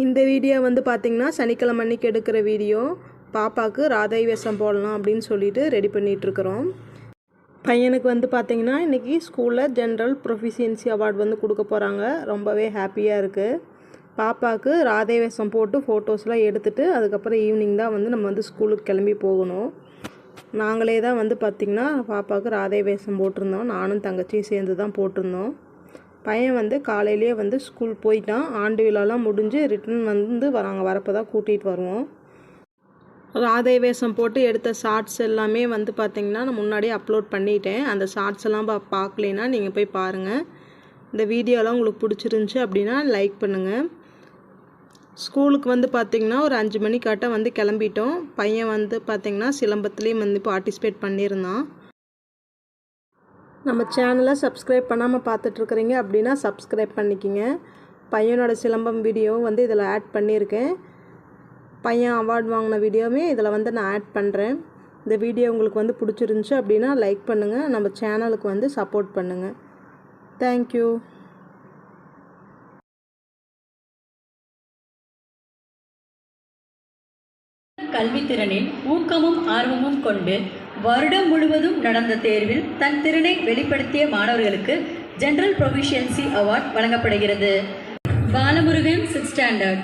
இந்த வீடியோ வந்து பார்த்திங்கன்னா சனிக்கிழமை அன்னைக்கு எடுக்கிற வீடியோ. பாப்பாவுக்கு ராதை வேஷம் போடலாம் அப்படின்னு சொல்லிட்டு ரெடி பண்ணிகிட்ருக்குறோம். பையனுக்கு வந்து பார்த்திங்கன்னா இன்றைக்கி ஸ்கூலில் ஜென்ரல் ப்ரொஃபிஷியன்சி அவார்டு வந்து கொடுக்க போகிறாங்க. ரொம்பவே ஹாப்பியாக இருக்குது. பாப்பாவுக்கு ராதை வேஷம் போட்டு ஃபோட்டோஸ்லாம் எடுத்துகிட்டு அதுக்கப்புறம் ஈவினிங் தான் வந்து நம்ம வந்து ஸ்கூலுக்கு கிளம்பி போகணும். நாங்களே தான் வந்து பார்த்திங்கன்னா பாப்பாவுக்கு ராதை வேஷம் போட்டிருந்தோம். நானும் தங்கச்சியும் சேர்ந்து தான் போட்டிருந்தோம். பையன் வந்து காலையிலேயே வந்து ஸ்கூல் போயிட்டான். ஆண்டு விழாலாம் முடிஞ்சு ரிட்டன் வந்து வரப்போ தான் கூட்டிகிட்டு வருவோம். ராதை வேஷம் போட்டு எடுத்த ஷார்ட்ஸ் எல்லாமே வந்து பார்த்திங்கன்னா நான் முன்னாடியே அப்லோட் பண்ணிட்டேன். அந்த ஷார்ட்ஸ் எல்லாம் பார்க்கலைன்னா நீங்கள் போய் பாருங்கள். இந்த வீடியோலாம் உங்களுக்கு பிடிச்சிருந்துச்சி அப்படின்னா லைக் பண்ணுங்கள். ஸ்கூலுக்கு வந்து பார்த்திங்கன்னா ஒரு 5 மணிக்காட்ட வந்து கிளம்பிட்டோம். பையன் வந்து பார்த்திங்கன்னா சிலம்பத்துலேயும் வந்து பார்ட்டிசிபேட் பண்ணியிருந்தான். நம்ம சேனலை சப்ஸ்கிரைப் பண்ணாமல் பார்த்துட்ருக்குறீங்க அப்படின்னா சப்ஸ்கிரைப் பண்ணிக்கிங்க. பையனோட சிலம்பம் வீடியோவும் வந்து இதில் ஆட் பண்ணியிருக்கேன். பையன் அவார்டு வாங்கின வீடியோவுமே இதில் வந்து நான் ஆட் பண்ணுறேன். இந்த வீடியோ உங்களுக்கு வந்து பிடிச்சிருந்துச்சி அப்படின்னா லைக் பண்ணுங்கள். நம்ம சேனலுக்கு வந்து சப்போர்ட் பண்ணுங்கள். தேங்க்யூ. கல்வித்திறனில் ஊக்கமும் ஆர்வமும் கொண்டு வருடம் முழுவதும் நடந்த தேர்வில் தன் திறனை வெளிப்படுத்திய மாணவர்களுக்கு ஜெனரல் ப்ரொஃபிஷியன்சி அவார்ட் வழங்கப்படுகிறது. Balamurugan 6th standard.